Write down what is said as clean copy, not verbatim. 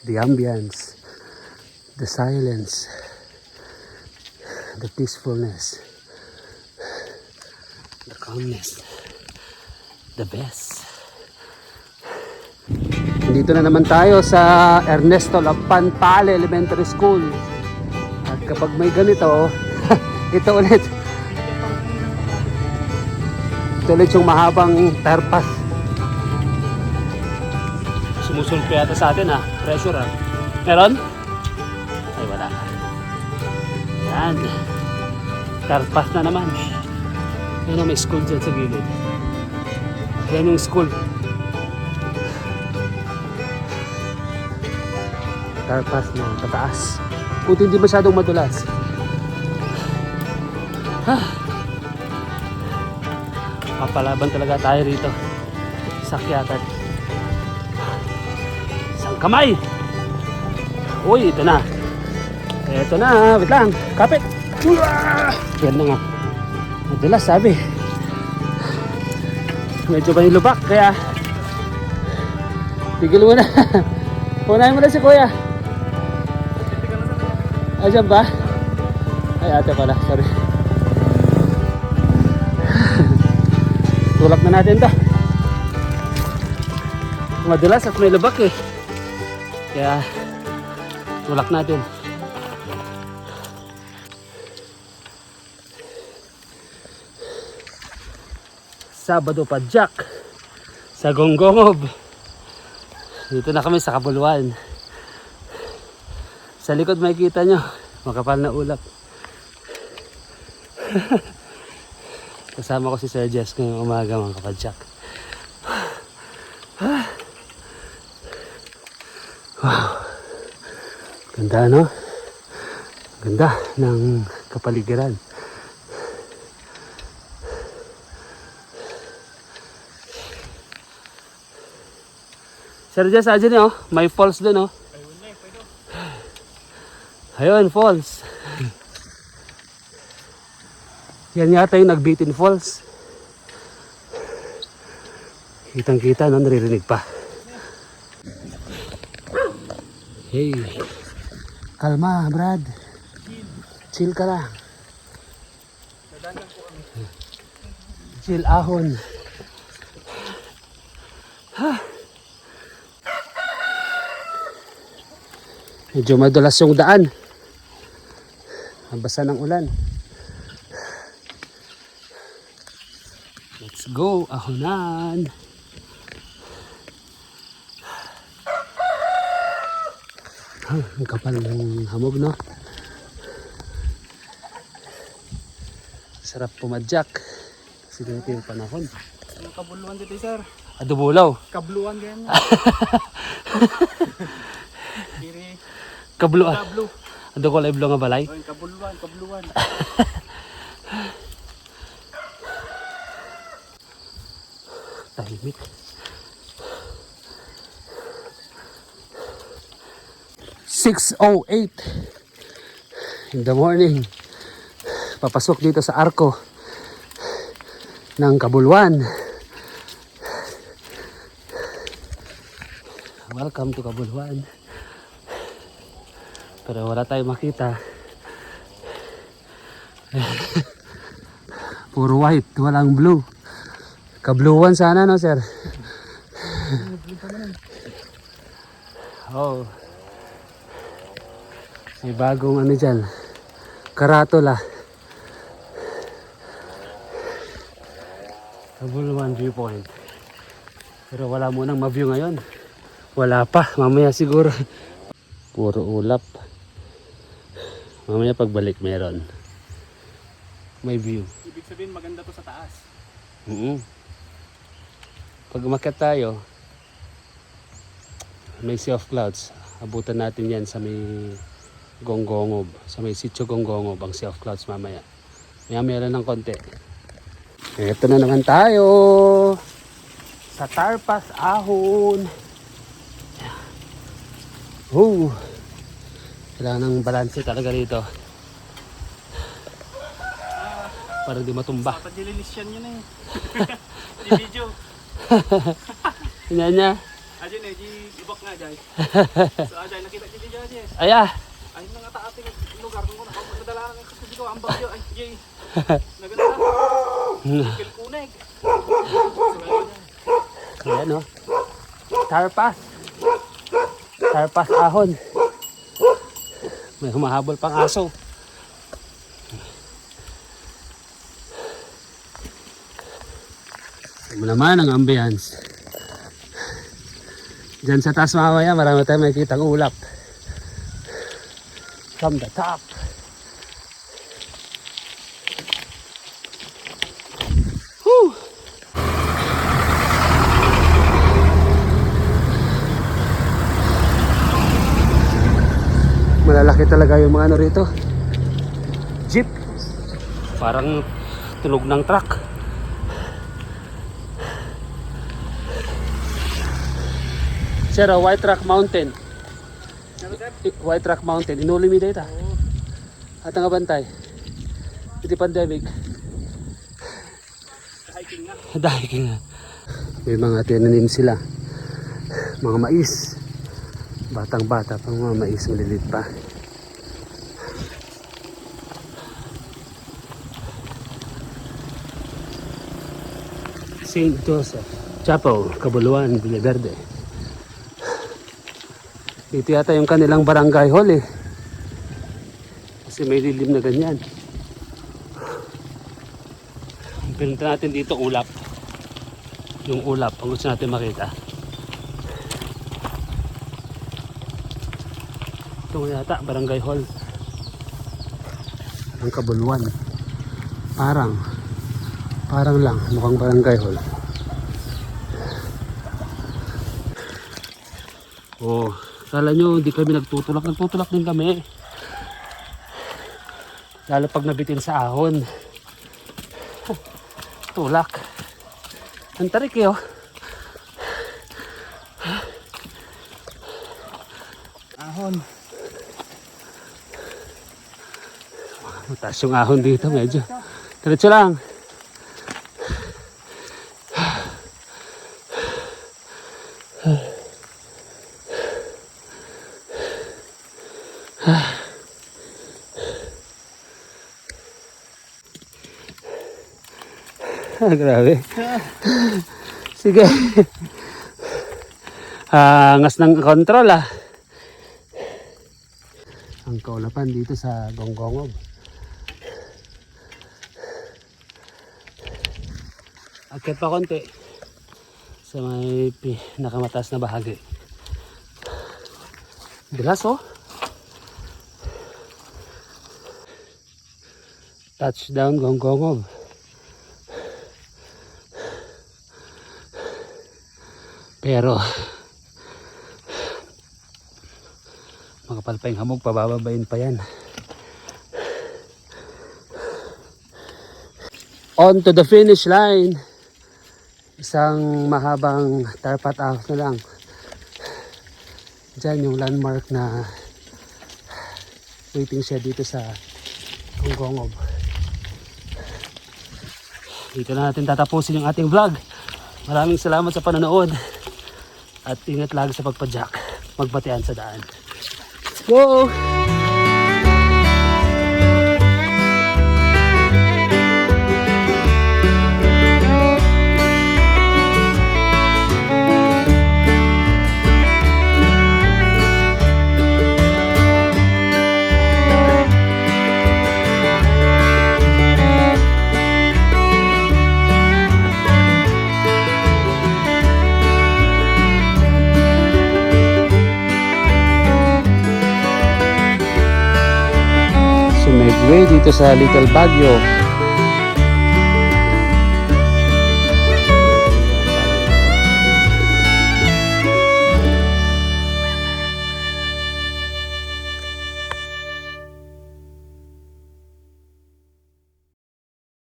the ambience, the silence, the peacefulness, the calmness, the best. Dito na naman tayo sa Ernesto Lapantale Elementary School. At kapag may ganito, ito ulit yung mahabang tarpas. Sumusulpo yata sa atin ha. Pressure ha. Meron? Ay wala. Yan. Tarpas na naman. Yan ang may school dyan sa gilid. Yan yung school. Tarpas na tataas. Buti hindi masyadong madulas. Papalaban talaga tayo rito. Sakyatan. Isang kamay. Uy, ito na. Ito na. Wait lang. Kapit. Yan na nga. Madulas sabi. Medyo ba yung lubak kaya tigil mo na. Punahin mo na si kuya. Ayan ba? Ay ate pala, sorry. Tulak na natin to. Madulas at may lubak eh. Kaya tulak natin. Sabado Padjak sa Gongongob. Dito na kami sa Kabuluan. Sa likod makikita nyo, makapal na ulap. Kasama ko si Sir Jess ngayong umaga mga kapadyak. Wow. Ganda no? Ganda ng kapaligiran. Sir Jess, aja niyo, may falls doon oh. Ayun, falls. Yan yata yung Nagbitin Falls. Kitang kita, no? Naririnig pa. Hey. Kalma, Brad. Chill ka lang. Chill ahon. Medyo madulas yung daan. Nabasa ng ulan. Let's go, ahonan. Ang kapal ng hamog, no? Sarap pumadyak. Kasi ganito yung panahon. Yung kabuluan dito, sir. Adubulaw. Kabluan ganyan. Kabluan. Kablu. Ado ko live nga balay. Oy, kabuluan. Tahimik. (6:08 in the morning). Papasok dito sa arko ng Kabuluan. Welcome to Kabuluan. Pero wala tayong makita. Puro white, walang blue. Kabluan sana, no, sir? Oh. May bagong ano dyan. Karatula. Kabuluan viewpoint. Pero wala munang ma-view ngayon. Wala pa, mamaya siguro. Puro ulap. Mamaya pagbalik meron. May view. Ibig sabihin maganda to sa taas. Pag umakyat tayo, may sea of clouds. Abutan natin yan sa may Gongongob. Sa may sitio Gongongob ang sea of clouds mamaya. Maya lang ng konti. Ito na naman tayo sa Tarpas Ahon. Kailangan ng balanse talaga rito. Para di matumba. Dapat nilinis yan yun eh. Di video. Yan niya. Aja nih, di ibak nga Jay. So aja nakita kita Jay aja. Aya. Ay mga taas ng lugar ko na ako nadala ng kasi ko ang bagyo ay Jay. Naganda. Kilkunig. Ayan o. Tarpas. Tarpas ahon. May humahabol pang aso. Ito naman ang ambience. Diyan sa taas mamaya marami tayong makikitang ulap. From the top. Whew! Malalaki talaga yung mga ano rito. Jeep. Parang tunog ng truck. Sir, White Rock Mountain. White Rock Mountain. Inuli mi data. At ang abantay. Iti pandemic. Hiking nga. Hiking nga. May mga tinanim sila. Mga mais. Batang bata pang mga mais. Malilit pa. St. Joseph Chapel, Cabuluan, Villaverde. Dito yata yung kanilang barangay hall eh. Kasi may lilim na ganyan. Pinunta natin dito ulap. Yung ulap, ang gusto natin makita. Ito nga yata, barangay hall. Ang Cabuluan. Parang lang, mukhang barangay hall. Oh, kala nyo hindi kami nagtutulak. Nagtutulak din kami. Lalo pag nabitin sa ahon. Tulak. Ang tarik eh oh. Ahon. Mataas yung ahon dito medyo. Diretso lang. Grabe. Sige. Angas ng control ah. Ang kaulapan dito sa Gonggongog. Akit pa konti sa may nakamataas na bahagi. Bilas oh. Touchdown Gonggongog. Pero makapal pa yung hamog, pabababain pa yan. On to the finish line. Isang mahabang tarpat out na lang. Diyan yung landmark na waiting siya dito sa Gonggongog. Dito na natin tatapusin yung ating vlog. Maraming salamat sa panonood. At ingat lagi sa pagpadyak. Magbatian sa daan. Go! Way dito sa Little Baguio.